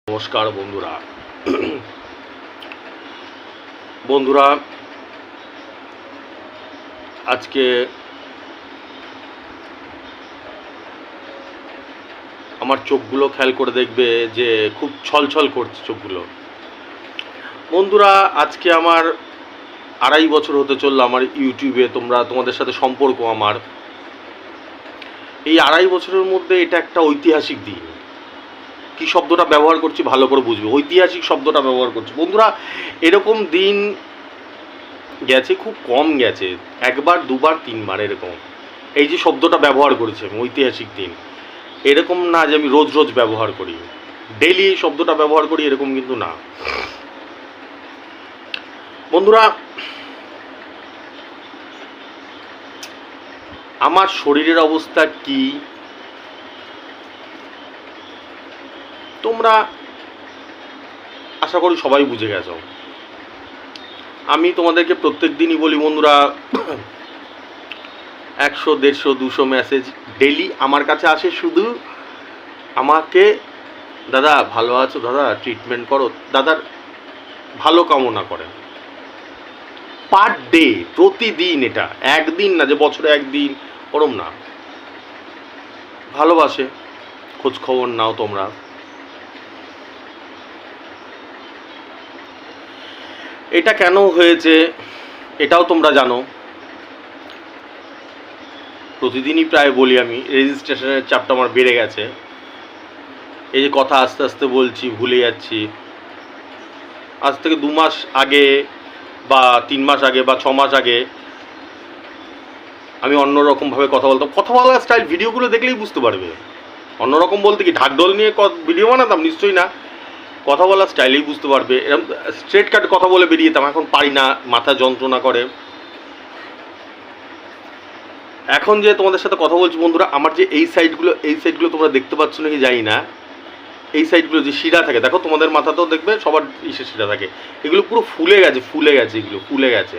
নমস্কার বন্ধুরা। বন্ধুরা আজকে আমার চোখগুলো খেয়াল করে দেখবে যে খুব ছলছল করছে চোখগুলো। বন্ধুরা আজকে আমার 2.5 বছর হতে চললো আমার ইউটিউবে তোমাদের সাথে সম্পর্ক। আমার এই 2.5 বছরের মধ্যে এটা একটা ঐতিহাসিক দিন। কি শব্দটা ব্যবহার করছি ভালো করে বুঝবে, ঐতিহাসিক শব্দটা ব্যবহার করছি। বন্ধুরা এরকম দিন গেছে, খুব কম গেছে, 1বার 2বার 3বার এরকম। এই যে শব্দটা ব্যবহার করেছি আমি, ঐতিহাসিক দিন, এরকম না যে আমি রোজ রোজ ব্যবহার করি, ডেলি এই শব্দটা ব্যবহার করি, এরকম কিন্তু না। বন্ধুরা আমার শরীরের অবস্থা কি তোমরা আশা করি সবাই বুঝে গেছো। আমি তোমাদেরকে প্রত্যেক দিনই বলি বন্ধুরা, 100, 150, 200 মেসেজ ডেলি আমার কাছে আসে, শুধু আমাকে দাদা ভালো আছো, দাদা ট্রিটমেন্ট করো, দাদার ভালো কামনা করে পার ডে, প্রতিদিন। এটা একদিন না যে বছরে একদিন, ওরম না, ভালোবাসে, খোঁজ খবর নাও তোমরা। এটা কেন হয়েছে এটাও তোমরা জানো। প্রতিদিনই প্রায় বলি আমি, রেজিস্ট্রেশনের চাপটা আমার বেড়ে গেছে। এই যে কথা আস্তে আস্তে বলছি, ভুলে যাচ্ছি। আজ থেকে 2 মাস আগে বা 3 মাস আগে বা 6 মাস আগে আমি অন্যরকমভাবে কথা বলতাম। কথা বলার স্টাইল ভিডিওগুলো দেখলেই বুঝতে পারবে। অন্যরকম বলতে কি ঢাকঢোল নিয়ে ভিডিও বানাতাম? নিশ্চয়ই না। কথা বলার স্টাইলেই বুঝতে পারবে। এরকম স্ট্রেট কাট কথা বলে বেরিয়ে যেতাম, এখন পারি না, মাথা যন্ত্রণা করে। এখন যে তোমাদের সাথে কথা বলছি বন্ধুরা, আমার যে এই সাইডগুলো তোমরা দেখতে পাচ্ছ নাকি জানি না, এই সাইডগুলো যে শিরা থাকে, দেখো তোমাদের মাথাতেও দেখবে সবার ইসে শিরা থাকে, এগুলো পুরো ফুলে গেছে, এগুলো ফুলে গেছে।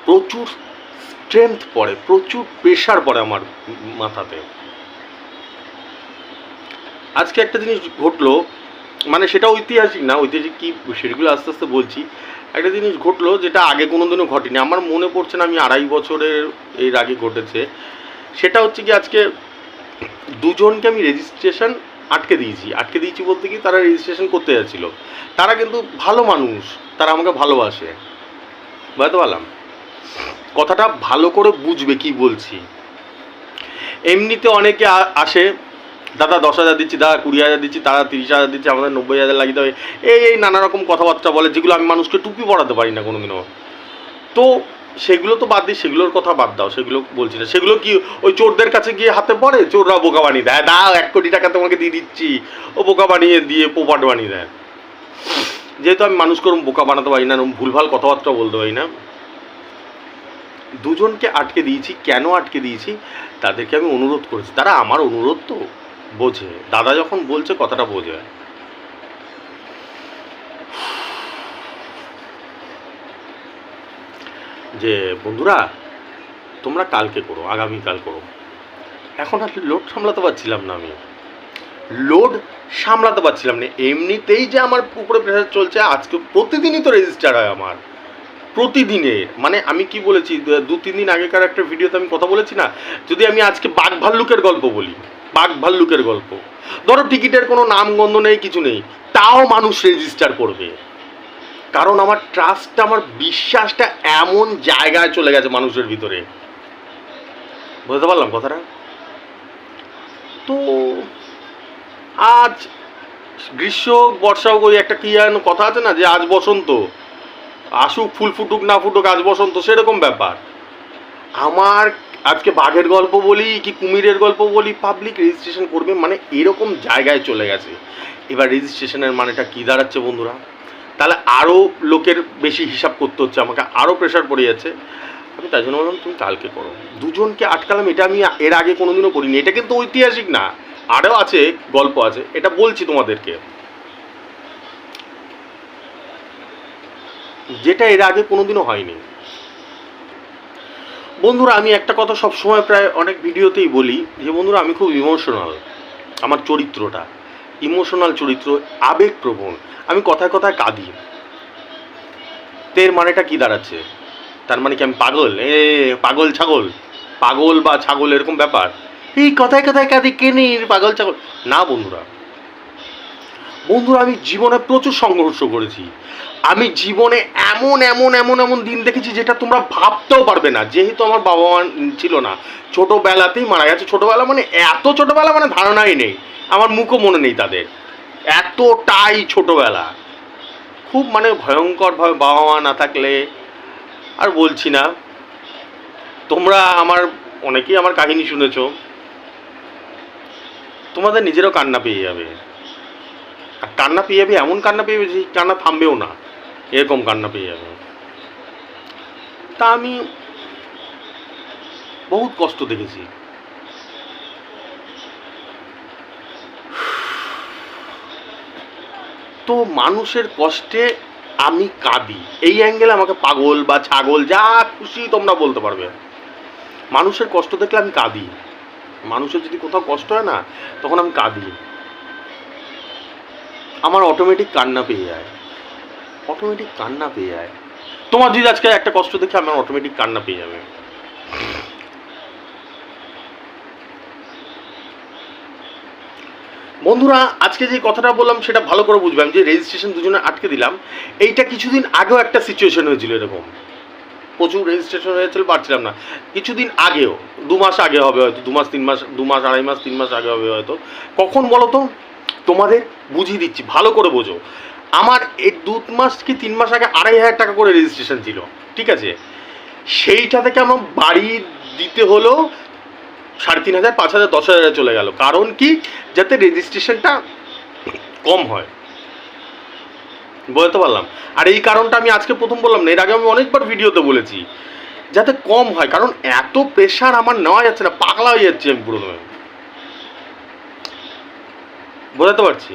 প্রচুর স্ট্রেংথ পড়ে, প্রচুর প্রেশার পড়ে আমার মাথাতে। আজকে একটা জিনিস ঘটলো, মানে সেটা ঐতিহাসিক না, ঐতিহাসিক কি সেগুলো আস্তে আস্তে বলছি। একটা জিনিস ঘটলো যেটা আগে কোনোদিনও ঘটেনি, আমার মনে পড়ছে না আমি 2.5 বছরের এর আগে ঘটেছে। সেটা হচ্ছে কি, আজকে দুজনকে আমি রেজিস্ট্রেশন আটকে দিয়েছি বলতে কি, তারা রেজিস্ট্রেশন করতে যাচ্ছিল। তারা কিন্তু ভালো মানুষ, তারা আমাকে ভালোবাসে, বুঝতে পারলাম। কথাটা ভালো করে বুঝবে কি বলছি। এমনিতে অনেকে আসে, দাদা 10,000 দিচ্ছি, দাদা 20,000 দিচ্ছি, তারা 30,000 দিচ্ছে, আমাদের 90,000 লাগিয়ে দেবে, এই নানা রকম কথাবার্তা বলে, যেগুলো আমি মানুষকে টুপি পড়াতে পারি না কোনোদিনও। তো সেগুলো তো বাদ দিই, সেগুলোর কথা বাদ দাও, সেগুলো বলছি না। সেগুলো কি ওই চোরদের কাছে গিয়ে হাতে পড়ে, চোররা বোকা বানিয়ে দেয়, দাও 1 কোটি টাকা তোমাকে দিয়ে দিচ্ছি, ও বোকা বানিয়ে দিয়ে পোপাট বানিয়ে দেয়। যেহেতু আমি মানুষকে ওরকম বোকা বানাতে পারি না, ওরকম ভুলভাল কথাবার্তা বলতে পারি না, দুজনকে আটকে দিয়েছি। কেন আটকে দিয়েছি? তাদেরকে আমি অনুরোধ করেছি, তারা আমার অনুরোধ তো বোঝে, দাদা যখন বলছে কথাটা বোঝে। যে বন্ধুরা তোমরা কালকে করো, আগামীকাল করো। এখন আর লোড সামলাতে পারছিলাম না, আমি লোড সামলাতে পারছিলাম না। এমনিতেই যে আমার উপরে প্রেশার চলছে, আজকে প্রতিদিনই তো রেজিস্টার হয় আমার, প্রতিদিনের। মানে আমি কি বলেছি, 2-3 দিন আগেকার একটা ভিডিওতে আমি কথা বলেছি না, যদি আমি আজকে বাঘ ভাল্লুকের গল্প বলি, বাঘ ভাল্লুকের গল্প, ধরো টিকিটের কোনো নামগন্ধ নেই, কিছু নেই, তাও মানুষ রেজিস্টার করবে। কারণ আমার ট্রাস্টটা, আমার বিশ্বাসটা এমন জায়গায় চলে গেছে মানুষের ভিতরে, বুঝতে পারলাম কথাটা। তো আজ গ্রীষ্ম বর্ষা, ওই একটা কি কথা আছে না, যে আজ বসন্ত, আসুক ফুল ফুটুক না ফুটুক আজ বসন্ত, সেরকম ব্যাপার। আমার আজকে বাঘের গল্প বলি কি কুমিরের গল্প বলি, পাবলিক রেজিস্ট্রেশন করবে, মানে এরকম জায়গায় চলে গেছে। এবার রেজিস্ট্রেশনের মানেটা কী দাঁড়াচ্ছে বন্ধুরা? তাহলে আরও লোকের বেশি হিসাব করতে হচ্ছে আমাকে, আরও প্রেশার পড়ে যাচ্ছে। আমি তাই জন্য বললাম তুমি কালকে করো। দুজনকে আটকালাম, এটা আমি এর আগে কোনোদিনও করিনি। এটা কিন্তু ঐতিহাসিক না, আরও আছে, গল্প আছে, এটা বলছি তোমাদেরকে, যেটা এর আগে কোনোদিনও হয়নি। বন্ধুরা আমি একটা কথা সবসময় প্রায় অনেক ভিডিওতেই বলি, যে বন্ধুরা আমি খুব ইমোশনাল, আমার চরিত্রটা। ইমোশনাল চরিত্র, আবেগপ্রবণ, আমি কথায় কথায় কাঁদি। তের মানেটা কি দাঁড়াচ্ছে? তার মানে কি আমি পাগল? পাগল ছাগল, পাগল বা ছাগল এরকম ব্যাপার? এই কথায় কথায় কাঁদি কেনে পাগল ছাগল? না বন্ধুরা, বন্ধুরা আমি জীবনে প্রচুর সংঘর্ষ করেছি। আমি জীবনে এমন এমন এমন এমন দিন দেখেছি যেটা তোমরা ভাবতেও পারবে না। যেহেতু আমার বাবা মা ছিল না, ছোটোবেলাতেই মারা গেছে। ছোটোবেলা মানে এত ছোটোবেলা মানে ধারণাই নেই, আমার মুখও মনে নেই তাদের, এতটাই ছোটোবেলা। খুব মানে ভয়ঙ্করভাবে বাবা মা না থাকলে আর বলছি না। তোমরা আমার অনেকেই আমার কাহিনী শুনেছো, তোমাদের নিজেরও কান্না পেয়ে যাবে। আর কান্না পেয়ে যাবে, এমন কান্না পেয়ে যাবে যে কান্না থামবেও না, এরকম কান্না পেয়ে যাবে। তা আমি বহুত কষ্ট দেখেছি। তো মানুষের কষ্টে আমি কাঁদি, এই অ্যাঙ্গেলে আমাকে পাগল বা ছাগল যা খুশি তোমরা বলতে পারবে। মানুষের কষ্ট দেখলে আমি কাঁদি। মানুষের যদি কোথাও কষ্ট হয় না, তখন আমি কাঁদি। আমার অটোমেটিক কান্না পেয়ে যায়, অটোমেটিক কান্না পেয়ে যায়। তোমার যদি আজকে একটা কষ্ট দেখে আমার অটোমেটিক কান্না পেয়ে যাবে। বন্ধুরা আজকে যে কথাটা বললাম সেটা ভালো করে বুঝবে। আমি যে রেজিস্ট্রেশন দুজনে আটকে দিলাম, এইটা কিছুদিন আগেও একটা সিচুয়েশন হয়েছিল এরকম। প্রচুর রেজিস্ট্রেশন হয়েছিল, পারছিলাম না। কিছুদিন আগেও, 2 মাস আগে হবে হয়তো, 2 মাস 3 মাস, 2 মাস 2.5 মাস 3 মাস আগে হবে হয়তো। কখন বলো তো? তোমাদের বুঝিয়ে দিচ্ছি, ভালো করে বোঝো। আমার এই 2 মাস কি 3 মাস আগে 2,500 টাকা করে রেজিস্ট্রেশন ছিল, ঠিক আছে? সেইটা থেকে আমার বাড়ি দিতে হলো 3,500, 5,000, 10,000 চলে গেল। কারণ কি? যাতে রেজিস্ট্রেশনটা কম হয়। বলতে পারলাম। আর এই কারণটা আমি আজকে প্রথম বললাম না, এর আগে আমি অনেকবার ভিডিওতে বলেছি, যাতে কম হয়। কারণ এত প্রেশার আমার নেওয়া যাচ্ছে না, পাগলা হয়ে যাচ্ছি আমি পুরো। বোঝাতে পারছি?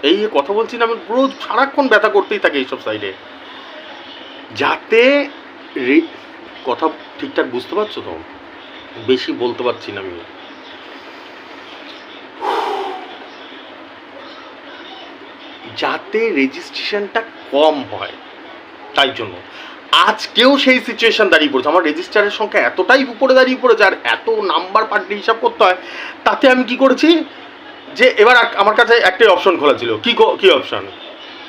এই কথা বলছি না, আমি পুরো সারাক্ষণ ব্যথা করতেই থাকে এইসব সাইডে। যাতে কথা ঠিকঠাক বুঝতে পারছো তো? বেশি বলতে পারছি না আমি। যাতে রেজিস্ট্রেশনটা কম হয়, তাই জন্য আজকেও সেই সিচুয়েশন দাঁড়িয়ে পড়েছে। আমার রেজিস্টারের সংখ্যা এতটাই উপরে দাঁড়িয়ে পড়েছে, আর এত নাম্বার পার ডে হিসাব করতে হয়। তাতে আমি কি করেছি, যে এবার আমার কাছে একটাই অপশন খোলা ছিল। কি অপশন,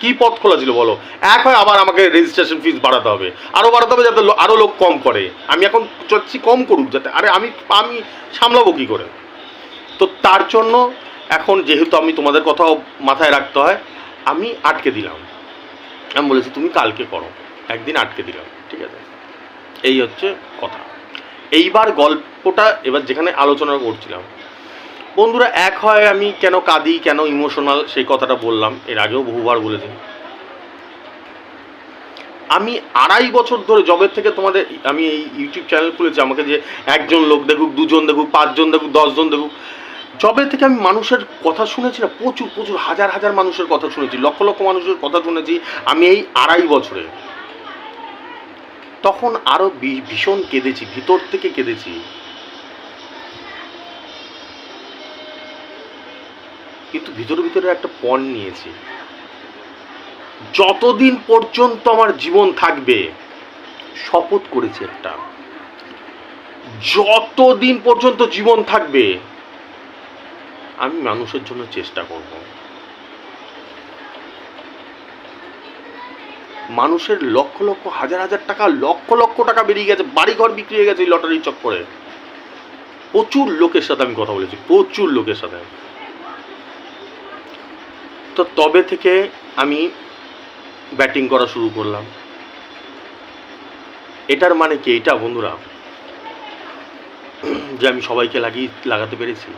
কি পথ খোলা ছিল বলো? এক হয় আবার আমাকে রেজিস্ট্রেশন ফিস বাড়াতে হবে, আরও বাড়াতে হবে, যাতে আরও লোক কম করে। আমি এখন চাচ্ছি কম করুক, যাতে আরে আমি সামলাবো কী করে? তো তার জন্য এখন যেহেতু আমি তোমাদের কথাও মাথায় রাখতে হয়, আমি আটকে দিলাম। আমি বলেছি তুমি কালকে করো, একদিন আটকে দিলাম, ঠিক আছে? এই হচ্ছে কথা। এইবার গল্পটা এবার যেখানে আলোচনা করছিলাম, বন্ধুরা, এক হয় আমি কেন কাঁদি, কেন ইমোশনাল, সেই কথাটা বললাম, এর আগেও বহুবার বলেছি। আমি 2.5 বছর ধরে, জবের থেকে তোমাদের আমি এই ইউটিউব চ্যানেল খুলেছি, আমাকে যে একজন লোক দেখুক, 2জন দেখুক, 5জন দেখুক, 10জন দেখুক, জবের থেকে আমি মানুষের কথা শুনেছি না, প্রচুর প্রচুর হাজার হাজার মানুষের কথা শুনেছি, লক্ষ লক্ষ মানুষের কথা শুনেছি আমি এই 2.5 বছরে। তখন আরো ভীষণ কেঁদেছি, ভিতর থেকে কেঁদেছি। কিন্তু ভিতরে ভিতরে একটা পণ নিয়েছি, যতদিন পর্যন্ত আমার জীবন থাকবে, শপথ করেছি একটা, যতদিন পর্যন্ত জীবন থাকবে আমি মানুষের জন্য চেষ্টা করব। মানুষের লক্ষ লক্ষ হাজার হাজার টাকা, লক্ষ লক্ষ টাকা বেরিয়ে গেছে, বাড়িঘর বিক্রি হয়ে গেছে লটারি চক্করে। প্রচুর লোকের সাথে আমি কথা বলেছি, প্রচুর লোকের সাথে। তো তবে থেকে আমি ব্যাটিং করা শুরু করলাম। এটার মানে কি এটা বন্ধুরা, যে আমি সবাইকে লাগাতে পেরেছি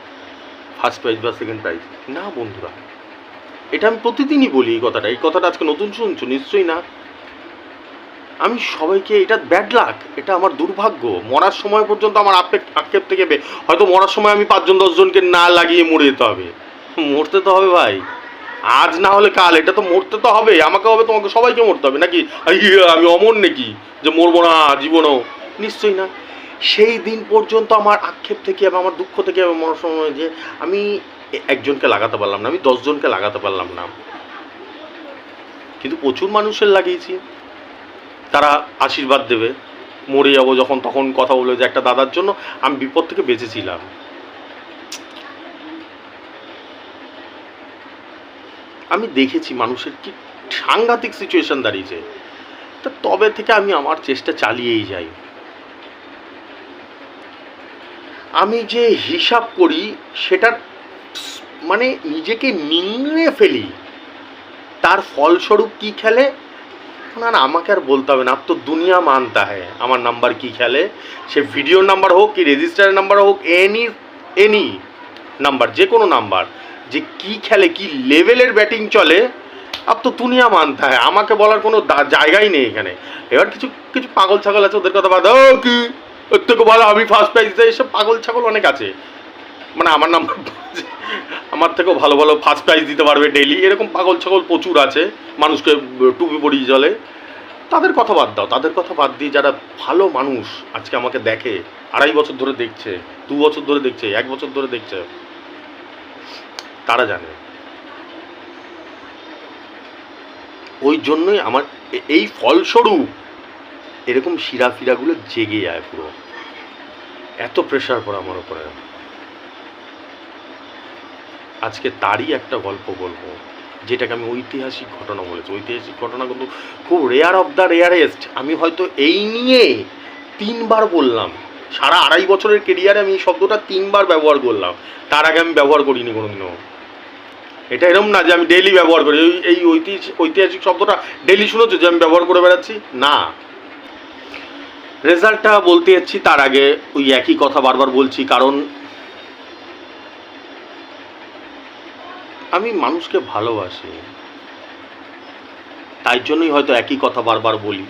ফার্স্ট প্রাইজ বা সেকেন্ড প্রাইজ? না বন্ধুরা, এটা আমি প্রতিদিনই বলি এই কথাটা আজকে নতুন শুনছো? নিশ্চয়ই না। আমি সবাইকে, এটা ব্যাড লাক, এটা আমার দুর্ভাগ্য। মরার সময় পর্যন্ত আমার আক্ষেপ থেকে হয়তো মরার সময় আমি 5জন 10জনকে না লাগিয়ে মরে যেতে হবে। মরতে তো হবে ভাই, আজ না হলে কাল, এটা তো মরতে তো হবে, আমাকে হবে, তোমাকে, সবাইকে মরতে হবে। নাকি আমি অমর নাকি যে মরবো না জীবনও? নিশ্চয়ই না। সেই দিন পর্যন্ত আমার আক্ষেপ থেকে, আমার দুঃখ থেকে, আমার মরার সময় যে আমি একজনকে লাগাতে পারলাম না, আমি 10 জনকে লাগাতে পারলাম না, কিন্তু প্রচুর মানুষের লাগিয়েছি। তারা আশীর্বাদ দেবে, মরে যাবো যখন তখন কথা বলবে যে একটা দাদার জন্য আমি বিপদ থেকে বেঁচেছিলাম। আমি দেখেছি মানুষের কি সাংঘাতিক সিচুয়েশন দাঁড়িয়েছে, তো তবে থেকে আমি আমার চেষ্টা চালিয়েই যাই। আমি যে হিসাব করি সেটার মানে নিজেকে নিংড়ে ফেলি, তার ফলস্বরূপ কি খেলে না না আমাকে আর বলতে হবে না, আপ তো দুনিয়া মানতা হ্যায় আমার নাম্বার কি খেলে, সে ভিডিওর নাম্বার হোক কি রেজিস্টারের নাম্বার হোক, এনি নাম্বার, যে কোনো নাম্বার, যে কি খেলে কি লেভেলের ব্যাটিং চলে, আপ তো দুনিয়া মানতা হ্যায়, আমাকে বলার কোনো জায়গাই নেই এখানে। এবার কিছু কিছু পাগল ছাগল আছে, ওদের কথা বাদ, ও কি ওর থেকে ভালো আমি ফার্স্ট প্রাইজ দেয়, এসব পাগল ছাগল অনেক আছে, মানে আমার নাম্বার আমার থেকেও ভালো ভালো ফার্স্ট প্রাইজ দিতে পারবে ডেইলি, এরকম পাগল ছাগল প্রচুর আছে, মানুষকে টুপি পরিয়ে চলে। তাদের কথা বাদ দাও, তাদের কথা বাদ দিয়ে যারা ভালো মানুষ আজকে আমাকে দেখে, 2.5 বছর ধরে দেখছে, 2 বছর ধরে দেখছে, 1 বছর ধরে দেখছে, তারা জানে। ওই জন্যই আমার এই ফলস্বরূপ এরকম শিরা ফিরাগুলো জেগে যায় পুরো, এত প্রেশার পড়ে আমার উপরে। আজকে তারই একটা গল্প বলবো, যেটাকে আমি ঐতিহাসিক ঘটনা বলেছি। ঐতিহাসিক ঘটনা কিন্তু খুব রেয়ার অফ দ্য রেয়ারেস্ট। আমি হয়তো এই নিয়ে 3 বার বললাম, সারা 2.5 বছরের কেরিয়ারে আমি এই শব্দটা 3 বার ব্যবহার করলাম, তার আগে আমি ব্যবহার করিনি কোনোদিনও। এটা এরকম না যে আমি ডেইলি ব্যবহার করি, এই ঐতিহাসিক শব্দটা ডেইলি শুনেছো যে আমি ব্যবহার করে বেড়াচ্ছি, না। রেজাল্টটা বলতে যাচ্ছি তার আগে ওই একই কথা বারবার বলছি, কারণ আমি মানুষকে ভালোবাসি, তাই জন্যই হয়তো একই কথা বারবার বলি।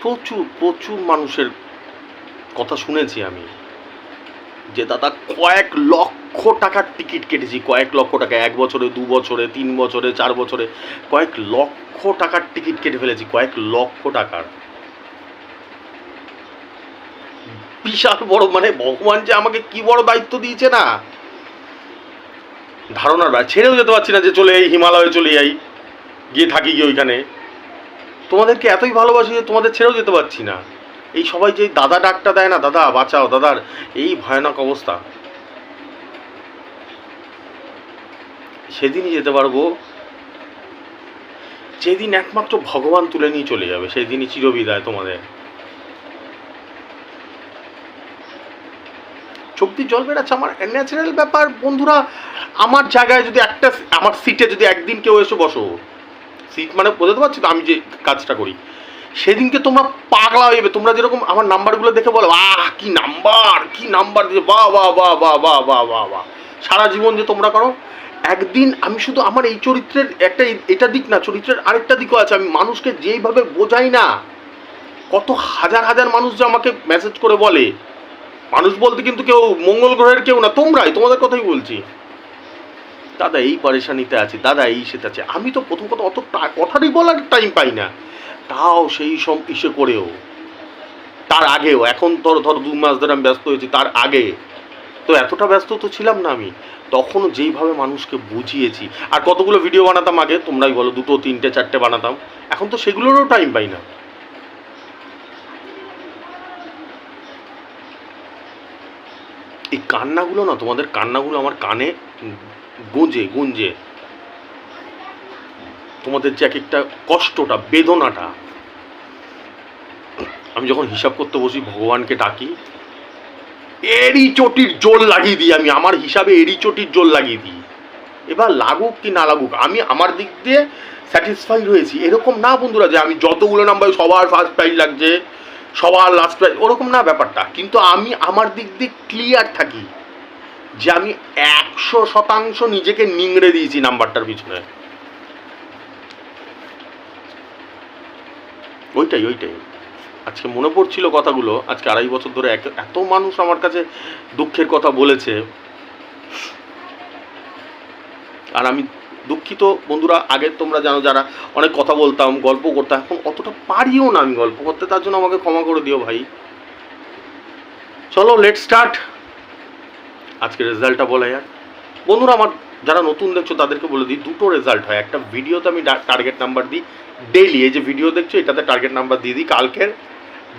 প্রচুর প্রচুর মানুষের কথা শুনেছি আমি, যে দাদা কয়েক লক্ষ টাকার টিকিট কেটেছি, কয়েক লক্ষ টাকা, 1 বছরে 2 বছরে 3 বছরে 4 বছরে কয়েক লক্ষ টাকার টিকিট কেটে ফেলেছি, কয়েক লক্ষ টাকার। বিশাল বড়, মানে ভগবান যে আমাকে কি বড় দায়িত্ব দিয়েছে না, ধারণার বাইরে। ছেড়েও যেতে পারছি না যে চলে এই হিমালয়ে চলে যাই, গিয়ে থাকি গিয়ে ওইখানে। তোমাদেরকে এতই ভালোবাসি যে তোমাদের ছেড়েও যেতে পারছি না। এই সবাই যে দাদা ডাকটা দেয় না, দাদা বাঁচাও, দাদার এই ভয়ানক অবস্থা, সেদিনই যেতে পারবো যেদিন একমাত্র ভগবান তুলে নিয়ে চলে যাবে, সেদিনই চিরবিদায় তোমাদের। চোখ দিয়ে জল বেড়াচ্ছে, আমার ন্যাচারাল ব্যাপার বন্ধুরা। আমার জায়গায় যদি একটা, আমার সিটে যদি একদিন কেউ এসে বসো, সিট মানে বোঝাতে পারছি তো আমি যে কাজটা করি, সেদিনকে তোমরা পাগলা হয়ে যাবে। তোমরা যেরকম আমার নাম্বারগুলো দেখে বলো আহ কি নাম্বার, কি নাম্বার দিয়ে বাহ বাহ বাহ বাহ বাহ বাহ বাহ বাহ, সারা জীবন যে তোমরা করো, একদিন আমি শুধু আমার এই চরিত্রের একটা এটা দিক না, চরিত্রের আরেকটা দিকও আছে। আমি মানুষকে যেইভাবে বোঝাই না, কত হাজার হাজার মানুষ যে আমাকে মেসেজ করে বলে, মানুষ বলতে কিন্তু কেউ মঙ্গল গ্রহের কেউ না, তোমরাই, তোমাদের কথাই বলছি, দাদা এই পরেশানিতে আছি, দাদা এই সেটা আছে। আমি তো প্রথম কথা অত কথারই বলার টাইম পাই না, তাও সেই সব ইসে করেও, তার আগেও, এখন ধরো 2 মাস ধরে আমি ব্যস্ত হয়েছি, তার আগে তো এতটা ব্যস্ত তো ছিলাম না আমি। তখনও যেইভাবে মানুষকে বুঝিয়েছি, আর কতগুলো ভিডিও বানাতাম আগে, তোমরাই বলো 2, 3, 4 বানাতাম, এখন তো সেগুলোরও টাইম পাই না। এই কান্নাগুলো না, তোমাদের কান্নাগুলো আমার কানে গুঁজে গুঁজে, তোমাদের যে এক একটা কষ্টটা, বেদনাটা, আমি যখন হিসাব করতে বসি ভগবানকে ডাকি, এরই চটির জোর লাগিয়ে দিই, আমি আমার হিসাবে এরই চটির জোর লাগিয়ে দিই। এবার লাগুক কি না লাগুক, আমি আমার দিক দিয়ে স্যাটিসফাইড হয়েছি। এরকম না বন্ধুরা যে আমি যতগুলো নাম্বার সবার ফার্স্ট প্রাইজ লাগছে, সবার লাস্ট প্রাইজ, ওরকম না ব্যাপারটা। কিন্তু আমি আমার দিক দিয়ে ক্লিয়ার থাকি যে আমি 100% নিজেকে নিংড়ে দিয়েছি নাম্বারটার পিছনে। ওইটাই ওইটাই আজকে মনে পড়ছিল কথাগুলো। আজকে 2.5 বছর ধরে এত মানুষ আমার কাছে দুঃখের কথা বলেছে, আর আমি দুঃখিত বন্ধুরা। আগে তোমরা জানো যারা অনেক কথা বলতাম, গল্প করতাম, এখন অতটা পারিও না আমি গল্প করতে, তার জন্য আমাকে ক্ষমা করে দিও ভাই। চলো লেট স্টার্ট। আজকে রেজাল্টটা বলা যাক। বন্ধুরা, আমার যারা নতুন দেখছো তাদেরকে বলে দিই, দুটো রেজাল্ট হয়। একটা ভিডিওতে আমি টার্গেট নাম্বার দিই ডেইলি, এই যে ভিডিও দেখছো এটাতে টার্গেট নাম্বার দিয়ে দিই, কালকের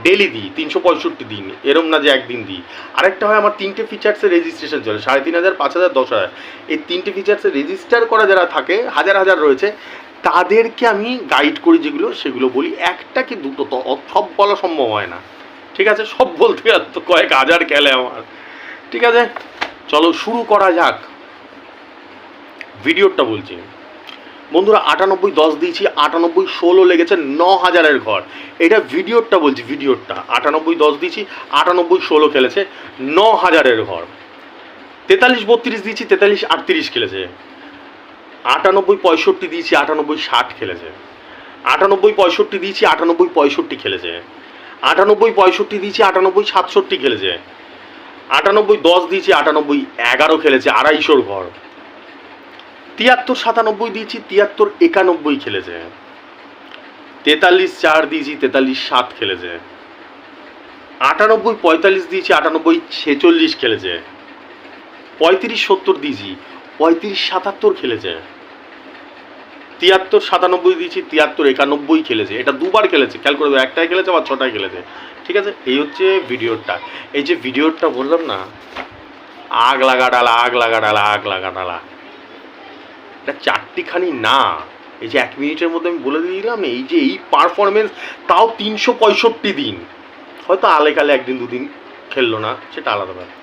ডেইলি দিই 365 দিন, এরম না যে একদিন দিই। আরেকটা হয় আমার 3টে ফিচার্সের রেজিস্ট্রেশন চলে, 3500, 5000, 10,000। এই 3টে ফিচার্সে রেজিস্টার করা যারা থাকে, হাজার হাজার রয়েছে, তাদেরকে আমি গাইড করি যেগুলো, সেগুলো বলি। একটা কি দুটো, তো সব বলা সম্ভব হয় না, ঠিক আছে? সব বলতে গেলে তো কয়েক হাজার খেলে আমার, ঠিক আছে? চলো শুরু করা যাক। ভিডিওটা বলছি বন্ধুরা, 98-10 দিয়েছি, 98-16 লেগেছে, 9,000-এর ঘর। এটা ভিডিওটা বলছি, ভিডিওটা 98-10 দিয়েছি, 98-16 খেলেছে, 9,000-এর ঘর। 43-32 দিয়েছি, 43-38 খেলেছে। 98-65 দিয়েছি, 98-60 খেলেছে। 98-65 দিয়েছি, 98-65 খেলেছে। 98-65 দিয়েছি, 98-67 খেলেছে। 98-10 দিয়েছি, 98-11 খেলেছে, 250-র ঘর। 73-97 দিয়েছি, 73-91 খেলেছে। 43-4 দিয়েছি, 43-7 খেলেছে। 98-45 দিয়েছি, 98-46 খেলেছে। 35-70 দিয়েছি, 35-77 খেলেছে। 73-97 দিয়েছি, 73-91 খেলেছে। এটা দুবার খেলেছে, খেয়াল করে দেবো, একটাই খেলেছে আবার 6টায় খেলেছে, ঠিক আছে? এই হচ্ছে ভিডিওটা। এই যে ভিডিওটা বললাম না, আগ লাগা ডালা, আগ লাগা ডালা, আগ লাগা ডালা, এটা চারটিখানি না। এই যে 1 মিনিটের মধ্যে আমি বলে দিলাম, এই যে এই পারফরমেন্স, তাও 365 দিন। হয়তো আলে কালে একদিন দুদিন খেললো না, সেটা আলাদা ব্যাপার।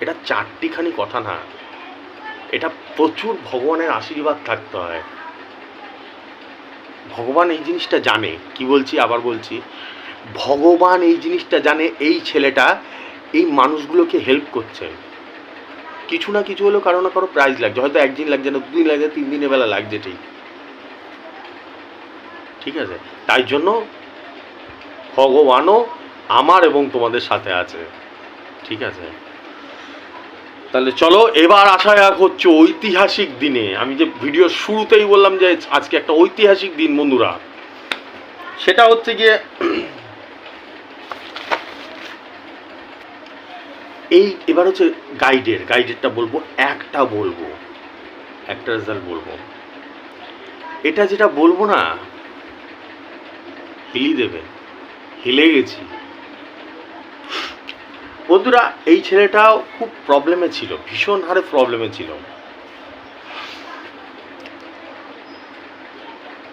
এটা চারটিখানি কথা না, এটা প্রচুর ভগবানের আশীর্বাদ থাকতে হয়। ভগবান এই জিনিসটা জানে, কি বলছি, আবার বলছি, ভগবান এই জিনিসটা জানে। এই ছেলেটা এই মানুষগুলোকে হেল্প করছে, কিছু না কিছু হলেও কারো না কারো প্রাইজ লাগছে। হয়তো একদিন লাগছে না, দুদিন লাগছে, 3 দিনের বেলা লাগছে, ঠিক আছে? তাই জন্য ভগবানও আমার এবং তোমাদের সাথে আছে, ঠিক আছে? তাহলে চলো এবার আসা যাক হচ্ছে ঐতিহাসিক দিনে। আমি যে ভিডিও শুরুতেই বললাম যে আজকে একটা ঐতিহাসিক দিন বন্ধুরা, সেটা হচ্ছে গিয়ে এই, এবার হচ্ছে গাইডেরটা বলবো, একটা রেজাল্ট বলবো। এটা যেটা বলবো না, হিলি দেবে, হিলে গেছি বন্ধুরা। এই ছেলেটাও খুব প্রবলেমে ছিল, ভীষণ হারে প্রবলেমে ছিল।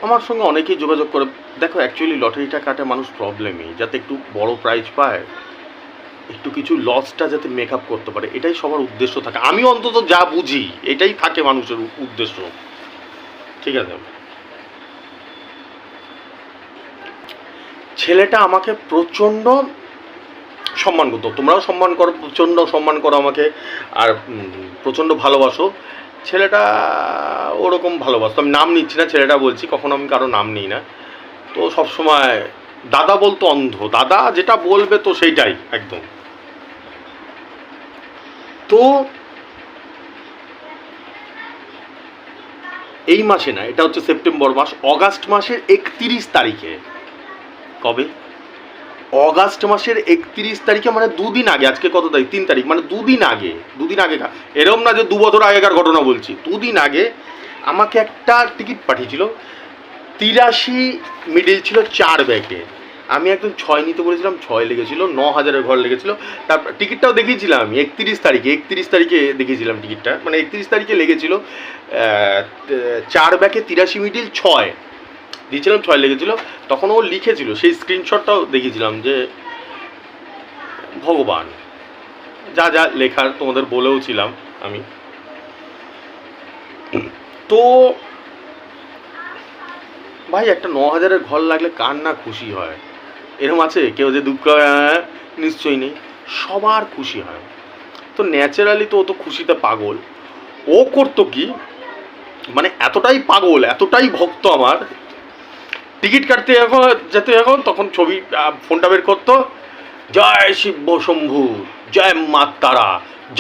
আমার সঙ্গে অনেকেই যোগাযোগ করে, দেখো অ্যাকচুয়ালি লটারিটা কাটে মানুষ প্রবলেমই, যাতে একটু বড় প্রাইজ পায়, একটু কিছু লসটা যাতে মেক আপ করতে পারে, এটাই সবার উদ্দেশ্য থাকে। আমি অন্তত যা বুঝি এটাই থাকে মানুষের উদ্দেশ্য, ঠিক আছে? ছেলেটা আমাকে প্রচণ্ড সম্মান করতো, তোমরাও সম্মান করো, প্রচণ্ড সম্মান করো আমাকে, আর প্রচণ্ড ভালোবাসো। ছেলেটা ওরকম ভালোবাসতো, আমি নাম নিচ্ছি না, ছেলেটা বলছি, কখনো আমি কারো নাম নিই না। তো সবসময় দাদা বলতো অন্ধ, দাদা যেটা বলবে তো সেইটাই একদম। তো এই মাসে না, এটা হচ্ছে সেপ্টেম্বর মাস, অগাস্ট মাসের 31 তারিখে, কবে? অগাস্ট মাসের 31 তারিখে, মানে দুদিন আগে। আজকে কত তারিখ? 3 তারিখ, মানে দুদিন আগে। এরকম না যে 2 বছর আগেকার ঘটনা বলছি, দুদিন আগে আমাকে একটা টিকিট পাঠিয়েছিল। 83 মিডিল ছিল 4 ব্যাগে। আমি একদম 6 নিতে বলেছিলাম, 6 লেগেছিল, 9,000-এর ঘর লেগেছিল। তারপর টিকিটটাও দেখিয়েছিলাম আমি 31 তারিখে দেখিয়েছিলাম টিকিটটা, মানে 31 তারিখে লেগেছিল 4 ব্যাগে 83 মিডিল 6 দিয়েছিলাম, 6 লেগেছিল। তখন ও লিখেছিল, সেই স্ক্রিনশটটাও দেখিয়েছিলাম, যে ভগবান যা যা লেখার তোমাদের বলেও ছিলাম আমি। তো ভাই, একটা 9,000-এর ঘর লাগলে কার না খুশি হয়? এরকম আছে কেউ যে দুঃখ? নিশ্চয়ই নেই, সবার খুশি হয়। তো ন্যাচারালি তো ও তো খুশিতে পাগল। ও করতো কি, মানে এতটাই পাগল, এতটাই ভক্ত আমার, টিকিট কাটতে এখন তখন ছবি, ফোনটা বের করতো, জয় শিব শম্ভু, জয় মা তারা,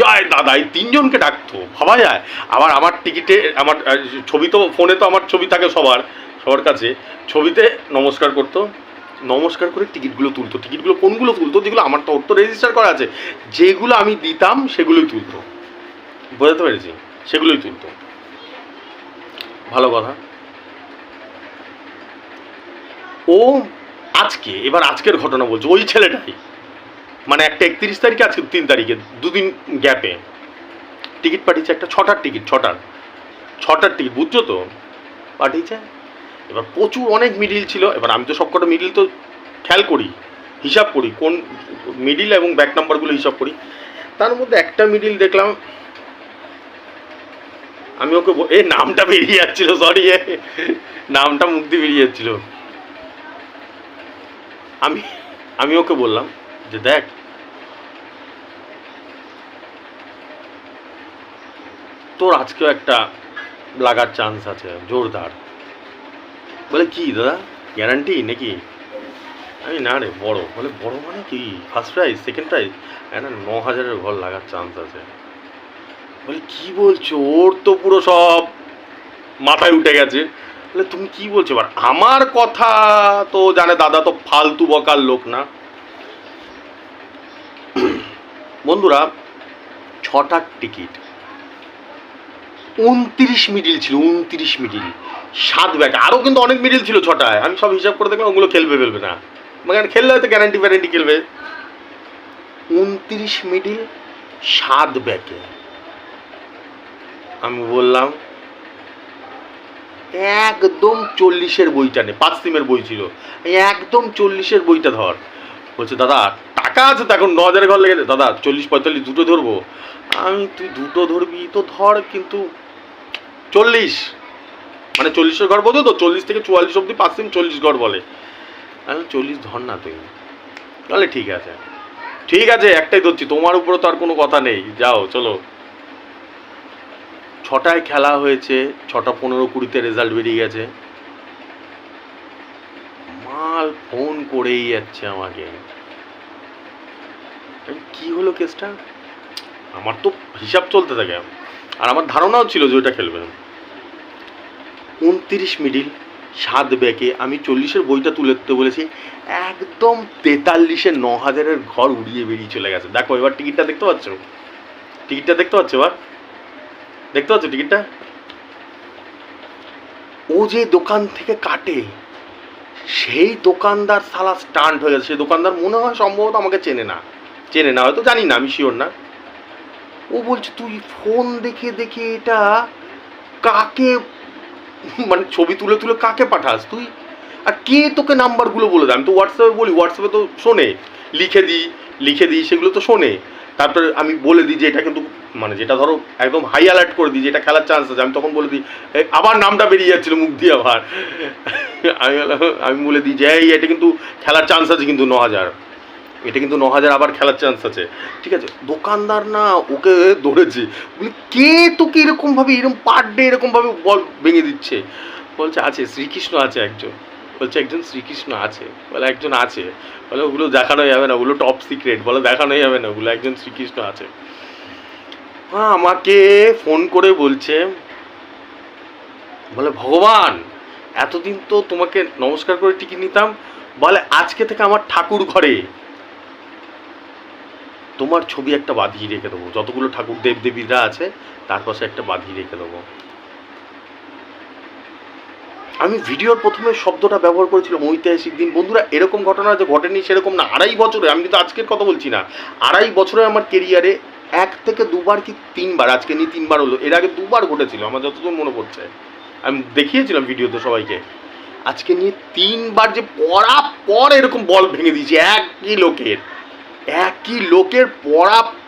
জয় দাদা, এই 3জনকে ডাকতো, ভাবা যায়? আবার আমার টিকিটে, আমার ছবি তো, ফোনে তো আমার ছবি থাকে সবার কাছে, ছবিতে নমস্কার করতো, নমস্কার করে টিকিটগুলো তুলতো। টিকিটগুলো কোনগুলো তুলতো? যেগুলো আমার তো ওর তো রেজিস্টার করা আছে, যেগুলো আমি দিতাম সেগুলোই তুলতো, বোঝাতে পেরেছি? সেগুলোই তুলতো। ভালো কথা। ও আজকে, এবার আজকের ঘটনা বলছো, ওই ছেলেটাই মানে একটা 31 তারিখে, আজকে 3 তারিখে, দুদিন গ্যাপে টিকিট পাঠিয়েছে, একটা 6টার টিকিট, 6টার টিকিট, বুঝছো তো? পাঠিয়েছে। এবার প্রচুর অনেক মিডিল ছিল। এবার আমি তো সবকটা মিডিল তো খেয়াল করি, হিসাব করি, কোন মিডিল এবং ব্যাক নাম্বারগুলো হিসাব করি। তার মধ্যে একটা মিডিল দেখলাম, আমি ওকে নামটা বেরিয়ে যাচ্ছিল, সরি, নামটা মুখ দিয়ে বেরিয়ে যাচ্ছিল। আমি আমি ওকে বললাম যে দেখ, তোর আজকেও একটা লাগার চান্স আছে জোরদার। বলে কি দাদা, গ্যারান্টি নাকি? আমি না রে, বড়। বলে বড় মানে কি, ফার্স্ট প্রাইজ, সেকেন্ড প্রাইজ? না, 9,000-এর ঘর লাগার চান্স আছে। বলে কি বলছো? ওর তো পুরো সব মাথায় উঠে গেছে। বলে তুমি কি বলছো? এবার আমার কথা তো জানে, দাদা তো ফালতু বকার লোক না। বন্ধুরা, 6টার টিকিট, 29 মিডিল ছিল, 29 মিডিল, 7 ব্যাট, আরও কিন্তু অনেক মিডিল ছিল 6টায়। আমি সব হিসাব করে দেখলাম ওগুলো খেলবে ফেলবে না, মানে খেললে হয়তো গ্যারান্টি ফ্যারান্টি খেলবে। 29 মিডিল, 7 ব্যাকে। আমি বললাম একদম 40-এর বইটা নে, 5 সিমের বই ছিল, একদম 40-এর বইটা ধর। বলছে দাদা টাকা আছে তো, এখন 9,000 ঘর লেগেছে, দাদা 40-45 দুটো ধরবো। আমি তুই দুটো ধরবি তো ধর, কিন্তু 40 মানে 40-এর ঘর বলতো তো, 40 থেকে 44 অব্দি 5 সিম 40 ঘর বলে। আমি 40 ধর না তুই। তাহলে ঠিক আছে, ঠিক আছে, একটাই ধরছি, তোমার উপরে তো আর কোনো কথা নেই, যাও চলো। 6টায় খেলা হয়েছে, 6টা 15-20-তে রেজাল্ট বেরিয়ে গেছে। মাল ফোন করেই যাচ্ছে আমাকে, কি হলো কেসটা? আমার তো হিসাব চলতে থাকে, আর আমার ধারণাও ছিল যে ওইটা খেলবে। 29 মিডিল, 7 ব্যাকে, আমি 40-এর বইটা তুলে দিতে বলেছি, একদম 43-এ 9,000-এর ঘর উড়িয়ে বেরিয়ে চলে গেছে। দেখো এবার টিকিটটা দেখতে পাচ্ছ? টিকিটটা দেখতে পাচ্ছ? এবার দেখতে পাচ্ছ টিকিটটা? ও যে দোকান থেকে কাটে, সেই দোকানদার শালা স্টান্ট হয়ে গেছে। সেই দোকানদার মনে হয় সম্ভবত আমাকে চেনে না, হয়তো, জানি না, আমি শিওর না। ও বলছে তুই ফোন দেখে দেখে এটা কাকে, মানে ছবি তুলে তুলে কাকে পাঠাস তুই, আর কে তোকে নাম্বারগুলো বলে দেয়? আমি তো হোয়াটসঅ্যাপে বলি, হোয়াটসঅ্যাপে তো শোনে, লিখে দিই, সেগুলো তো শোনে। তারপরে আমি বলে দিই যে এটা কিন্তু, মানে যেটা ধরো একদম হাই অ্যালার্ট করে দিই, যেটা খেলার চান্স আছে, আমি তখন বলে দিই, আবার নামটা বেরিয়ে যাচ্ছিল মুখ দিয়ে আবার। আমি বলে দিই যে এই এটা কিন্তু খেলার চান্স আছে, কিন্তু 9,000, এটা কিন্তু 9,000 আবার খেলার চান্স আছে, ঠিক আছে? দোকানদার না ওকে ধরেছে, বলি কে তোকে এরকমভাবে, এরকম পার ডে এরকমভাবে বল ভেঙে দিচ্ছে? বলছে আছে, শ্রীকৃষ্ণ আছে একজন। বলছে একজন শ্রীকৃষ্ণ আছে। বলে একজন আছে। বলে ওগুলো দেখানো যাবে না, ওগুলো টপ সিক্রেট, বলে দেখানো যাবে না ওগুলো, একজন শ্রীকৃষ্ণ আছে। হ্যাঁ, আমাকে ফোন করে বলছে, বলে ভগবান, এতদিন তো তোমাকে নমস্কার করে টিকিট নিতাম, বলে আজকে থেকে আমার ঠাকুর ঘরে তোমার ছবি একটা বাঁধিয়ে রেখে দেবো, যতগুলো ঠাকুর দেবদেবীরা আছে তার পাশে একটা বাঁধিয়ে রেখে দেবো। আমি ভিডিওর প্রথমে শব্দটা ব্যবহার করেছিলাম ঐতিহাসিক দিন। বন্ধুরা, এরকম ঘটনা যে ঘটেনি সেরকম না। 2.5 বছরে, আমি কিন্তু আজকের কথা বলছি না, 2.5 বছরে আমার কেরিয়ারে 1 থেকে 2বার কি 3বার, আজকে নিয়ে 3বার হলো, এর আগে 2বার ঘটেছিল আমার যতদূর মনে পড়ছে, আমি দেখিয়েছিলাম ভিডিওতে সবাইকে। আজকে নিয়ে 3বার যে পর এরকম বল ভেঙে দিয়েছি, একই লোকের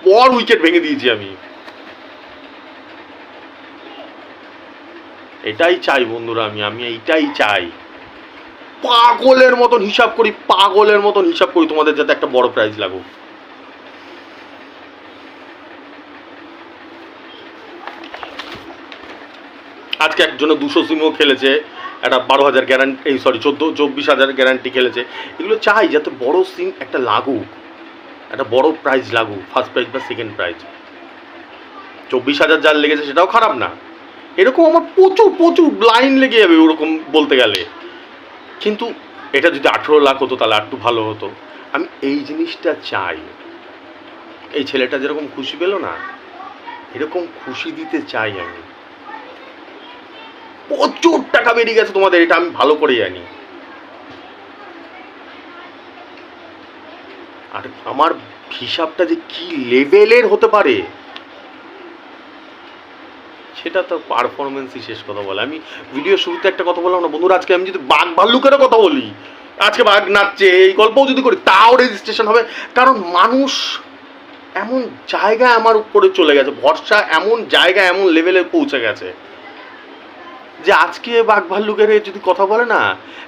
পর উইকেট ভেঙে দিয়েছি আমি। এটাই চাই বন্ধুরা, আমি এইটাই চাই, পাগলের মতন হিসাব করি, তোমাদের যাতে একটা বড় প্রাইজ লাগুক। আজকে একজনে 200 সিমও খেলেছে, একটা 12,000 গ্যারান্টি, 24,000 গ্যারান্টি খেলেছে। এগুলো চাই যাতে বড় সিম একটা লাগুক, একটা বড় প্রাইজ লাগুক, ফার্স্ট প্রাইজ বা সেকেন্ড প্রাইজ। 24,000 যার লেগেছে সেটাও খারাপ না, এরকম আমার প্রচুর লাইন লেগে যাবে ওরকম বলতে গেলে। কিন্তু এটা যদি 18 লাখ হতো তাহলে একটু ভালো হতো। আমি এই জিনিসটা চাই। এই ছেলেটা যেরকম খুশি পেল না, এরকম খুশি দিতে চাই আমি। প্রচুর টাকা বেরিয়ে গেছে তোমাদের, এটা আমি ভালো করে জানি। আর আমার হিসাবটা যে কি লেভেলের হতে পারে সেটা তো পারফরমেন্সই শেষ কথা বলে। আমি ভিডিও শুরুতে একটা কথা বললাম না বন্ধুরা, আজকে আমি যদি বাঘ ভাল্লুকেরও কথা বলি, আজকে বাঘ নাচছে এই গল্পও যদি করি, তাও রেজিস্ট্রেশন হবে। কারণ মানুষ এমন জায়গায় আমার উপরে চলে গেছে, ভরসা এমন জায়গায় এমন লেভেলে পৌঁছে গেছে যে আজকে বাঘ ভাল্লুকের যদি কথা বলে না,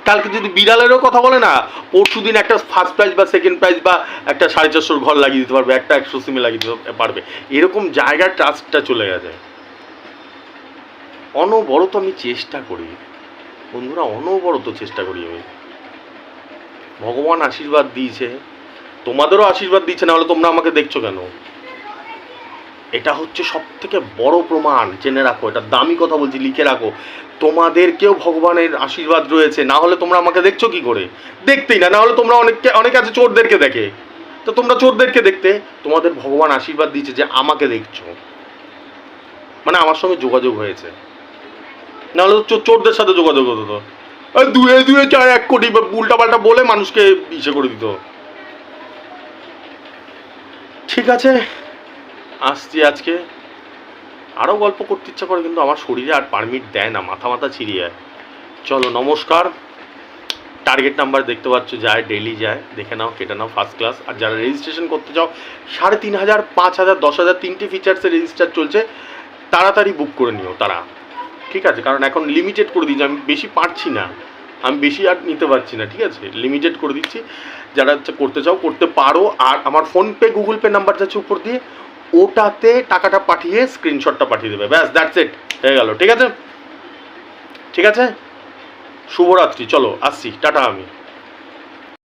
কালকে যদি বিড়ালেরও কথা বলে না, পরশু দিন একটা ফার্স্ট প্রাইজ বা সেকেন্ড প্রাইজ বা একটা 450 ঘর লাগিয়ে দিতে পারবে, একটা 100 সিমে লাগিয়ে দিতে পারবে। এরকম জায়গার ট্রাস্টটা চলে গেছে। অনবরত আমি চেষ্টা করি বন্ধুরা, অনবরত চেষ্টা করি আমি। ভগবান আশীর্বাদ দিয়েছে, তোমাদেরও আশীর্বাদ দিচ্ছে, না হলে তোমরা আমাকে দেখছো কেন? এটা হচ্ছে সব থেকে বড় প্রমাণ, জেনে রাখো, এটা দামি কথা বলছি, লিখে রাখো। তোমাদেরকেও ভগবানের আশীর্বাদ রয়েছে, না হলে তোমরা আমাকে দেখছো কি করে? দেখতেই না, না হলে তোমরা অনেকে আছে চোরদেরকে দেখে, তো তোমরা চোরদেরকে দেখতে, তোমাদের ভগবান আশীর্বাদ দিচ্ছে যে আমাকে দেখছো, মানে আমার সঙ্গে যোগাযোগ হয়েছে। না হলে তো চোরদের সাথে যোগাযোগ হতো, তো দুয়ে দুয়ে 1 কোটি বা উল্টা পাল্টা বলে মানুষকে ইসে করে দিত। ঠিক আছে, আসছি আজকে। আরও গল্প করতে ইচ্ছা করে, কিন্তু আমার শরীরে আর পারমিট দেয় না, মাথা ছিঁড়িয়ে যায়। চলো, নমস্কার। টার্গেট নাম্বার দেখতে পাচ্ছ, যায়, ডেলি যায়, দেখে নাও, কেটে নাও, ফার্স্ট ক্লাস। আর যারা রেজিস্ট্রেশন করতে চাও, 3,500, 5,000, 10,000 তিনটে ফিচার্সের রেজিস্টার চলছে, তাড়াতাড়ি বুক করে নিও তারা, ঠিক আছে? কারণ এখন লিমিটেড করে দিচ্ছি, আমি বেশি পারছি না, আমি বেশি আর নিতে পারছি না, ঠিক আছে? লিমিটেড করে দিচ্ছি। যারা করতে চাও করতে পারো। আর আমার ফোনপে গুগল পে নাম্বার যাচ্ছে উপর দিয়ে, ওটাতে টাকাটা পাঠিয়ে স্ক্রিনশটটা পাঠিয়ে দেবে, ব্যাস, দ্যাটস ইট, হয়ে গেল। ঠিক আছে, ঠিক আছে, শুভরাত্রি। চলো, আসছি, টাটা আমি।